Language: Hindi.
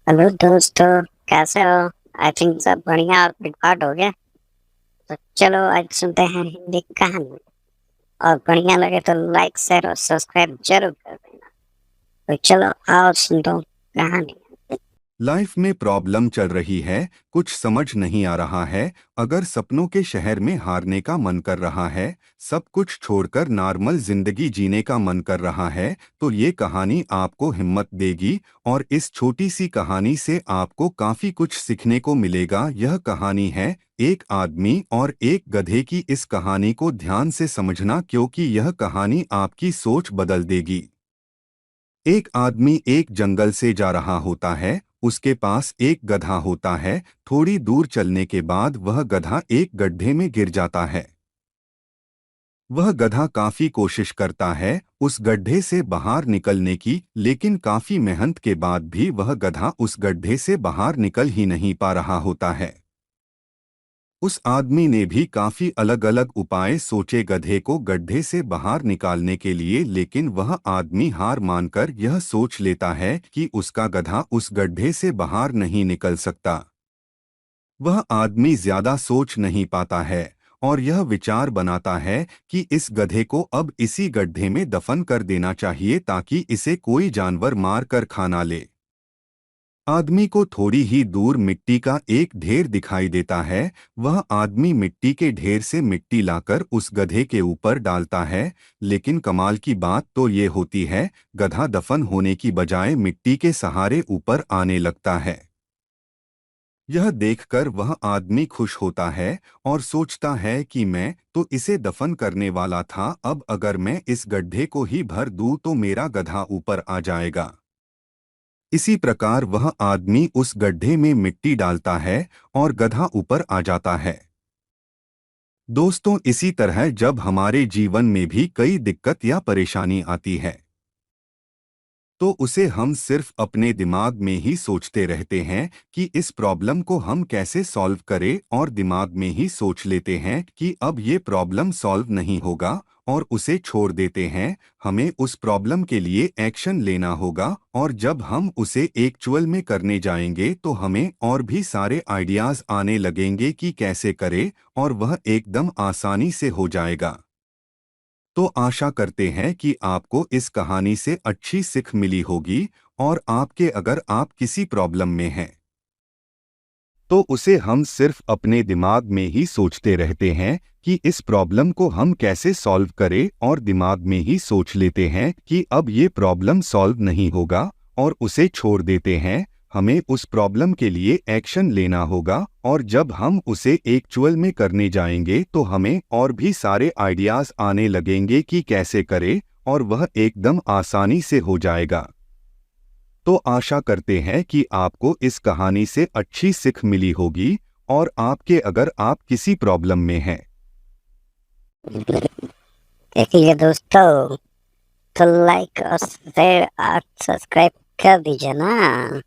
हेलो दोस्तों, कैसे हो? आई थिंक सब बढ़िया और पिटपाट हो गया। तो चलो आज सुनते हैं हिंदी कहानी। और बढ़िया लगे तो लाइक शेयर और सब्सक्राइब जरूर कर देना। तो चलो आओ सुन दो कहानी। लाइफ में प्रॉब्लम चल रही है। कुछ समझ नहीं आ रहा है। अगर सपनों के शहर में हारने का मन कर रहा है, सब कुछ छोड़कर नॉर्मल जिंदगी जीने का मन कर रहा है, तो ये कहानी आपको हिम्मत देगी। और इस छोटी सी कहानी से आपको काफी कुछ सीखने को मिलेगा। यह कहानी है एक आदमी और एक गधे की। इस कहानी को ध्यान से समझना, क्योंकि यह कहानी आपकी सोच बदल देगी। एक आदमी एक जंगल से जा रहा होता है। उसके पास एक गधा होता है। थोड़ी दूर चलने के बाद वह गधा एक गड्ढे में गिर जाता है। वह गधा काफी कोशिश करता है उस गड्ढे से बाहर निकलने की, लेकिन काफी मेहनत के बाद भी वह गधा उस गड्ढे से बाहर निकल ही नहीं पा रहा होता है। उस आदमी ने भी काफी अलग अलग उपाय सोचे गधे को गड्ढे से बाहर निकालने के लिए, लेकिन वह आदमी हार मानकर यह सोच लेता है कि उसका गधा उस गड्ढे से बाहर नहीं निकल सकता। वह आदमी ज्यादा सोच नहीं पाता है और यह विचार बनाता है कि इस गधे को अब इसी गड्ढे में दफन कर देना चाहिए, ताकि इसे कोई जानवर मार कर खा ना ले। आदमी को थोड़ी ही दूर मिट्टी का एक ढेर दिखाई देता है। वह आदमी मिट्टी के ढेर से मिट्टी लाकर उस गधे के ऊपर डालता है। लेकिन कमाल की बात तो ये होती है, गधा दफन होने की बजाय मिट्टी के सहारे ऊपर आने लगता है। यह देखकर वह आदमी खुश होता है और सोचता है कि मैं तो इसे दफन करने वाला था, अब अगर मैं इस गड्ढे को ही भर दूं तो मेरा गधा ऊपर आ जाएगा। इसी प्रकार वह आदमी उस गड्ढे में मिट्टी डालता है और गधा ऊपर आ जाता है। दोस्तों, इसी तरह जब हमारे जीवन में भी कई दिक्कत या परेशानी आती है, तो उसे हम सिर्फ अपने दिमाग में ही सोचते रहते हैं कि इस प्रॉब्लम को हम कैसे सॉल्व करें, और दिमाग में ही सोच लेते हैं कि अब ये प्रॉब्लम सॉल्व नहीं होगा और उसे छोड़ देते हैं। हमें उस प्रॉब्लम के लिए एक्शन लेना होगा, और जब हम उसे एक्चुअल में करने जाएंगे तो हमें और भी सारे आइडियाज आने लगेंगे कि कैसे करें, और वह एकदम आसानी से हो जाएगा। तो आशा करते हैं कि आपको इस कहानी से अच्छी सीख मिली होगी। और आपके अगर आप किसी प्रॉब्लम में हैं, तो उसे हम सिर्फ अपने दिमाग में ही सोचते रहते हैं कि इस प्रॉब्लम को हम कैसे सॉल्व करें, और दिमाग में ही सोच लेते हैं कि अब ये प्रॉब्लम सॉल्व नहीं होगा और उसे छोड़ देते हैं। हमें उस प्रॉब्लम के लिए एक्शन लेना होगा, और जब हम उसे एक्चुअल में करने जाएंगे तो हमें और भी सारे आइडियाज आने लगेंगे कि कैसे करें, और वह एकदम आसानी से हो जाएगा। तो आशा करते हैं कि आपको इस कहानी से अच्छी सीख मिली होगी। और आपके अगर आप किसी प्रॉब्लम में हैं, देख लिए दोस्तों, तो लाइक और शेयर और सब्सक्राइब कर दीजिए ना।